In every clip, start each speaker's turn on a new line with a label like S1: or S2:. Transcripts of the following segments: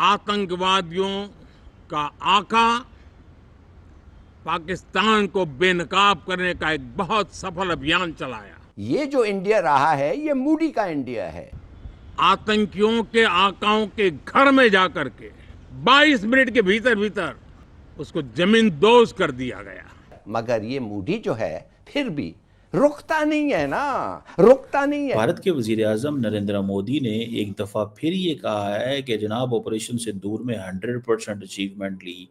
S1: आतंकवादियों का आका पाकिस्तान को बेनकाब करने का एक बहुत सफल अभियान चलाया।
S2: ये जो इंडिया रहा है ये मूडी का इंडिया है।
S1: आतंकियों के आकाओं के घर में जाकर के 22 मिनट के भीतर भीतर उसको जमींदोज कर दिया गया।
S2: मगर ये मूडी जो है फिर भी रुकता नहीं है ना, रुकता नहीं है।
S3: भारत के वजीर आजम नरेंद्र मोदी ने एक दफा फिर ये कहा है कि जनाब ऑपरेशन सिंदूर में 100% अचीवमेंट ली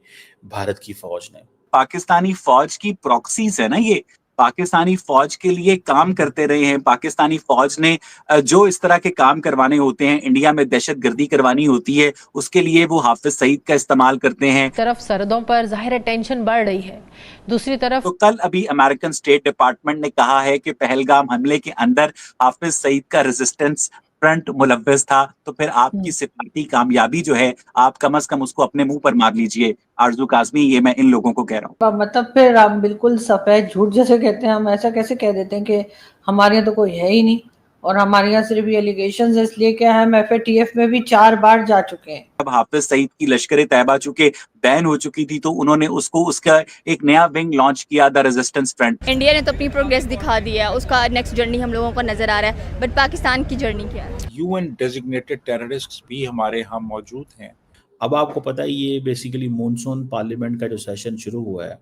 S3: भारत की फौज ने।
S4: पाकिस्तानी फौज की प्रॉक्सीज है ना, ये पाकिस्तानी फौज के लिए काम करते रहे हैं। पाकिस्तानी फौज ने जो इस तरह के काम करवाने होते हैं, इंडिया में दहशतगर्दी करवानी होती है, उसके लिए वो हाफिज सईद का इस्तेमाल करते हैं।
S5: तरफ सरहदों पर जाहिर टेंशन बढ़ रही है, दूसरी तरफ
S4: तो कल अभी अमेरिकन स्टेट डिपार्टमेंट ने कहा है कि पहलगाम हमले के अंदर हाफिज सईद का रेजिस्टेंस फ्रंट मुलव्वस था। तो फिर आपकी सिफारती कामयाबी जो है, आप कम से कम उसको अपने मुंह पर मार लीजिए। आरजू काज़मी, ये मैं इन लोगों को कह रहा हूँ।
S6: मतलब फिर आप बिल्कुल सफेद झूठ जैसे कहते हैं, हम ऐसा कैसे कह देते हैं कि हमारे यहाँ तो कोई है ही नहीं और हमारे यहाँ सिर्फ एलिगेशंस है। इसलिए क्या है, हम FATF में भी 4 बार जा चुके हैं।
S4: जब हाफिज सईद की लश्कर तैयबा चूंकि बैन हो चुकी थी, तो उन्होंने उसका एक नया विंग लॉन्च किया, द रेजिस्टेंस फ्रंट।
S7: इंडिया ने तो अपनी प्रोग्रेस दिखा दी है, उसका नेक्स्ट जर्नी हम लोगों को नजर आ रहा है, बट पाकिस्तान की जर्नी क्या है?
S8: UN डेजिग्नेटेड टेररिस्ट्स भी हमारे यहाँ मौजूद हैं।
S3: अब आपको पता है ये बेसिकली मॉनसून पार्लियामेंट का जो सेशन शुरू हुआ है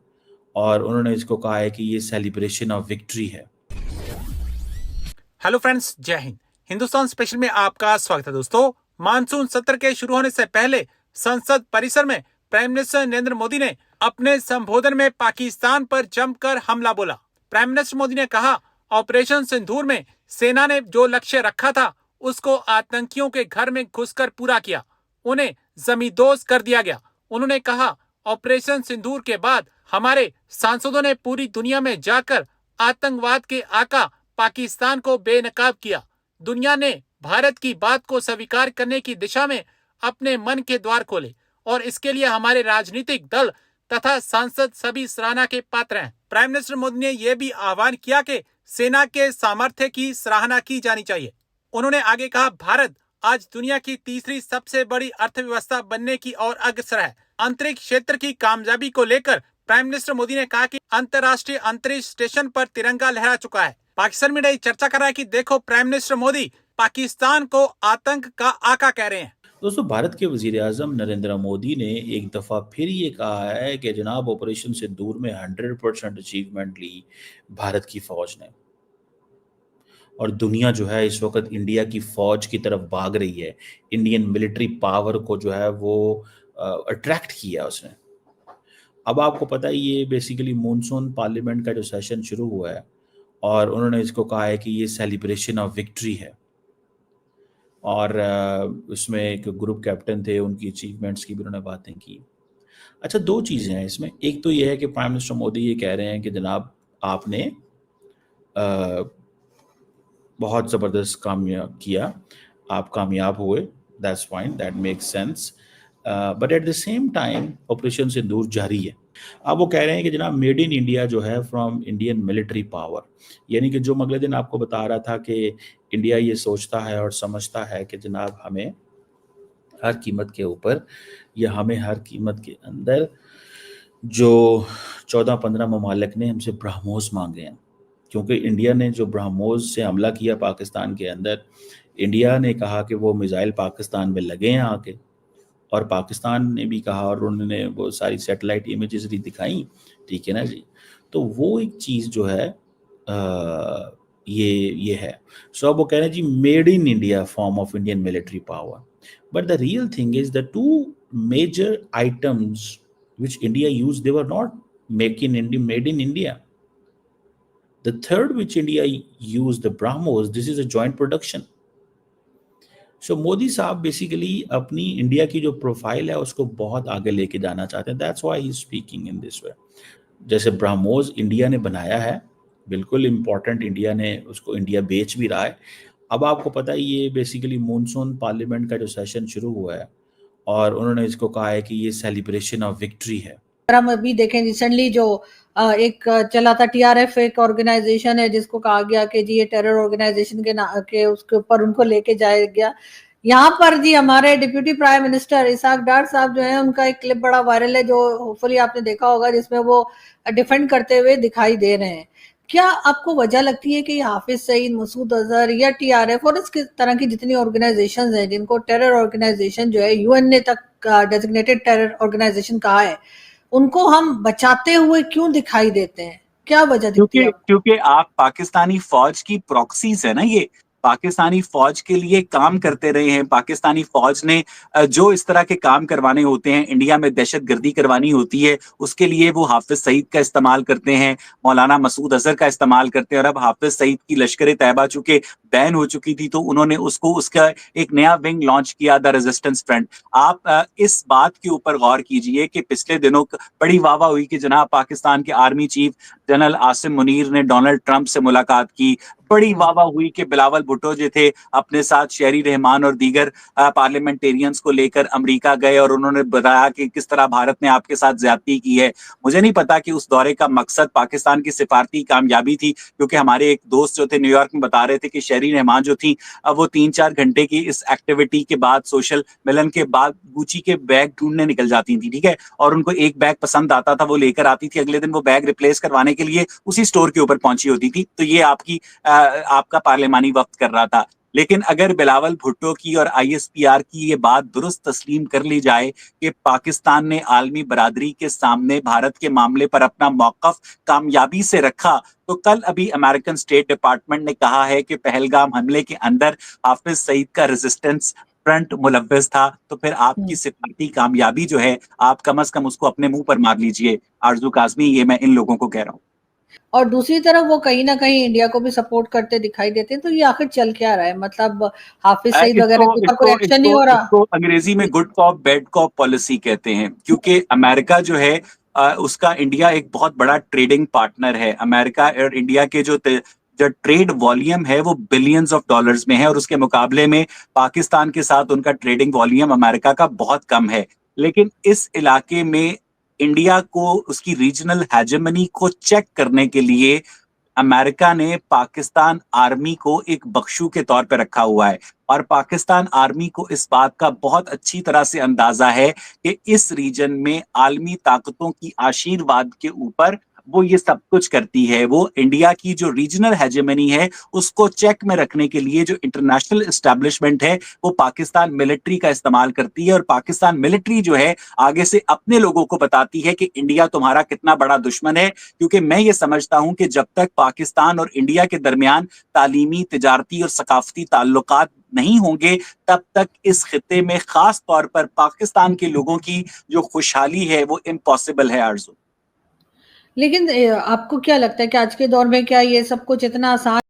S3: और उन्होंने इसको कहा है कि ये सेलिब्रेशन ऑफ विक्ट्री है।
S9: हेलो फ्रेंड्स, जय हिंद। हिंदुस्तान स्पेशल में आपका स्वागत है दोस्तों। मानसून सत्र के शुरू होने से पहले संसद परिसर में प्राइम मिनिस्टर नरेंद्र मोदी ने अपने संबोधन में पाकिस्तान पर जमकर हमला बोला। प्राइम मिनिस्टर मोदी ने कहा, ऑपरेशन सिंदूर में सेना ने जो लक्ष्य रखा था उसको आतंकियों के घर में घुसकर पूरा किया, उन्हें जमींदोज कर दिया गया। उन्होंने कहा, ऑपरेशन सिंदूर के बाद हमारे सांसदों ने पूरी दुनिया में जाकर आतंकवाद के आका पाकिस्तान को बेनकाब किया। दुनिया ने भारत की बात को स्वीकार करने की दिशा में अपने मन के द्वार खोले और इसके लिए हमारे राजनीतिक दल तथा सांसद सभी सराहना के पात्र हैं। प्राइम मिनिस्टर मोदी ने यह भी आह्वान किया कि सेना के सामर्थ्य की सराहना की जानी चाहिए। उन्होंने आगे कहा, भारत आज दुनिया की तीसरी सबसे बड़ी अर्थव्यवस्था बनने की ओर अग्रसर है। अंतरिक्ष क्षेत्र की कामयाबी को लेकर प्राइम मिनिस्टर मोदी ने कहा कि अंतर्राष्ट्रीय अंतरिक्ष स्टेशन पर तिरंगा लहरा चुका है। पाकिस्तान मीडिया चर्चा कर रहा है कि देखो, प्राइम मिनिस्टर मोदी पाकिस्तान को आतंक का आका कह रहे हैं।
S3: दोस्तों, भारत के वजीर आजम नरेंद्र मोदी ने एक दफा फिर ये कहा है कि जनाब ऑपरेशन सिंदूर में 100% अचीवमेंट ली भारत की फौज ने। और दुनिया जो है इस वक्त इंडिया की फौज की तरफ भाग रही है। इंडियन मिलिट्री पावर को जो है वो अट्रैक्ट किया उसने। अब आपको पता है ये बेसिकली मॉनसून पार्लियामेंट का जो सेशन शुरू हुआ है और उन्होंने इसको कहा है कि ये सेलिब्रेशन ऑफ विक्ट्री है। और उसमें एक ग्रुप कैप्टन थे, उनकी अचीवमेंट्स की भी उन्होंने बातें की। अच्छा, 2 चीज़ें हैं इसमें। एक तो ये है कि प्राइम मिनिस्टर मोदी ये कह रहे हैं कि जनाब आपने बहुत ज़बरदस्त काम किया, आप कामयाब हुए, that's fine, that makes sense, but at the same time operation Sindoor जारी है। अब वो कह रहे हैं कि जनाब मेड इन इंडिया जो है फ्रॉम इंडियन मिलिट्री पावर, यानी कि जो अगले दिन आपको बता रहा था कि इंडिया ये सोचता है और समझता है कि जनाब हमें हर कीमत के ऊपर या हमें हर कीमत के अंदर जो 14-15 ममालिक ने हमसे ब्रह्मोस मांगे हैं, क्योंकि इंडिया ने जो ब्रह्मोस से हमला किया पाकिस्तान के अंदर, इंडिया ने कहा कि वो मिसाइल पाकिस्तान में लगे हैं आके, और पाकिस्तान ने भी कहा और उन्होंने वो सारी सैटेलाइट इमेजेस भी दिखाई, ठीक है ना जी। तो वो एक चीज़ जो है ये है। सो अब वो कह रहे हैं जी made in India form of Indian military power, but the real thing is the 2 major items which India used, they were not made in India. The third which India used, the BrahMos, this is a joint production. So Modi साहब basically अपनी India की जो profile है उसको बहुत आगे लेके जाना चाहते हैं। That's why he is speaking in this way. जैसे ब्रह्मोस इंडिया ने बनाया है, बिल्कुल इम्पोर्टेंट, इंडिया ने उसको इंडिया बेच भी रहा है। अब आपको पता है ये बेसिकली मॉनसून पार्लियामेंट का जो सेशन शुरू हुआ है और उन्होंने इसको कहा है कि ये सेलिब्रेशन ऑफ विक्ट्री है।
S6: हम अभी देखें रिसेंटली जो एक चला था TRF, एक ऑर्गेनाइजेशन है जिसको कहा गया कि जी ये टेरर ऑर्गेनाइजेशन के उसके ऊपर उनको लेके जाया गया। यहाँ पर जी हमारे डिप्यूटी प्राइम मिनिस्टर इसाक डार साहब जो है, उनका एक क्लिप बड़ा वायरल है जो होपफुली आपने देखा होगा, जिसमें वो डिफेंड करते हुए दिखाई दे रहे हैं। क्या आपको वजह लगती है कि हाफिज सईद, मसूद अजहर या टीआरएफ और इस तरह की जितनी ऑर्गेनाइजेशंस हैं जिनको टेरर ऑर्गेनाइजेशन जो है यूएन ने तक डेजिग्नेटेड टेरर ऑर्गेनाइजेशन कहा है, उनको हम बचाते हुए क्यों दिखाई देते हैं? क्या वजह दिखती है?
S4: क्योंकि आप पाकिस्तानी फौज की प्रॉक्सीज है ना, ये पाकिस्तानी फौज के लिए काम करते रहे हैं। पाकिस्तानी फौज ने जो इस तरह के काम करवाने होते हैं, इंडिया में दहशतगर्दी करवानी होती है, उसके लिए वो हाफिज सईद का इस्तेमाल करते हैं, मौलाना मसूद अजहर का इस्तेमाल करते हैं। और अब हाफिज सईद की लश्कर तैयबा चूंकि बैन हो चुकी थी, तो उन्होंने उसका एक नया विंग लॉन्च किया, द रेजिस्टेंस फ्रंट। आप इस बात के ऊपर गौर कीजिए कि पिछले दिनों बड़ी वाहवाही हुई कि जनाब पाकिस्तान के army chief general Asim Munir ने डोनाल्ड ट्रंप से मुलाकात की। बड़ी वाहवाही हुई कि बिलावल भुट्टो जो थे अपने साथ शहरी रहमान और दीगर पार्लियामेंटेरियंस को लेकर अमेरिका गए और उन्होंने बताया कि किस तरह भारत ने आपके साथ ज्यादती की है। मुझे नहीं पता कि उस दौरे का मकसद पाकिस्तान की सिफारती कामयाबी थी, क्योंकि हमारे एक दोस्त जो थे न्यूयॉर्क में बता रहे थे कि शहरी रहमान जो थी वो 3-4 घंटे की इस एक्टिविटी के बाद, सोशल मिलन के बाद गुची के बैग ढूंढने निकल जाती थी, ठीक है, और उनको एक बैग पसंद आता था वो लेकर आती थी, अगले दिन वो बैग रिप्लेस करवाने के लिए उसी स्टोर के ऊपर पहुंची होती थी। तो ये आपका पार्लियामानी वक्त कर रहा था। लेकिन अगर बिलावल भुट्टो की और आईएसपीआर की ये बात दुरुस्त तस्लीम कर ली जाए कि पाकिस्तान ने आलमी बरादरी के सामने भारत के मामले पर अपना मौकफ कामयाबी से रखा, तो कल अभी अमेरिकन स्टेट डिपार्टमेंट ने कहा है कि पहलगाम हमले के अंदर हाफिज सईद का रेजिस्टेंस फ्रंट मुलव्वस था, तो फिर आपकी सिफारती कामयाबी जो है आप कम से कम उसको अपने मुंह पर मार लीजिए। आरजू काज़मी, ये मैं इन लोगों को कह रहा हूँ।
S6: और दूसरी तरफ वो कहीं ना कहीं इंडिया को भी सपोर्ट करते दिखाई देते हैं, तो ये आखिर चल क्या रहा है? मतलब हाफिज सईद वगैरह के ऊपर कोई एक्शन नहीं हो रहा?
S4: इसको अंग्रेजी में good cop bad cop policy कहते हैं, क्योंकि अमेरिका जो है उसका इंडिया एक बहुत बड़ा ट्रेडिंग पार्टनर है। अमेरिका और इंडिया के जो ट्रेड वॉल्यूम है वो बिलियंस ऑफ डॉलर्स में है, और उसके मुकाबले में पाकिस्तान के साथ उनका ट्रेडिंग वॉल्यूम अमेरिका का बहुत कम है। लेकिन इस इलाके में इंडिया को उसकी रीजनल हेजेमनी को चेक करने के लिए अमेरिका ने पाकिस्तान आर्मी को एक बख्शू के तौर पर रखा हुआ है, और पाकिस्तान आर्मी को इस बात का बहुत अच्छी तरह से अंदाजा है कि इस रीजन में आलमी ताकतों की आशीर्वाद के ऊपर वो ये सब कुछ करती है। वो इंडिया की जो रीजनल हेजेमनी है उसको चेक में रखने के लिए जो इंटरनेशनल एस्टेब्लिशमेंट है वो पाकिस्तान मिलिट्री का इस्तेमाल करती है, और पाकिस्तान मिलिट्री जो है आगे से अपने लोगों को बताती है कि इंडिया तुम्हारा कितना बड़ा दुश्मन है। क्योंकि मैं ये समझता हूं कि जब तक पाकिस्तान और इंडिया के दरमियान तालीमी, तिजारती और सकाफती ताल्लुकात नहीं होंगे, तब तक इस खिते में खास तौर पर पाकिस्तान के लोगों की जो खुशहाली है वो इम्पॉसिबल है। आरज़ू,
S6: लेकिन आपको क्या लगता है कि आज के दौर में क्या ये सब कुछ इतना आसान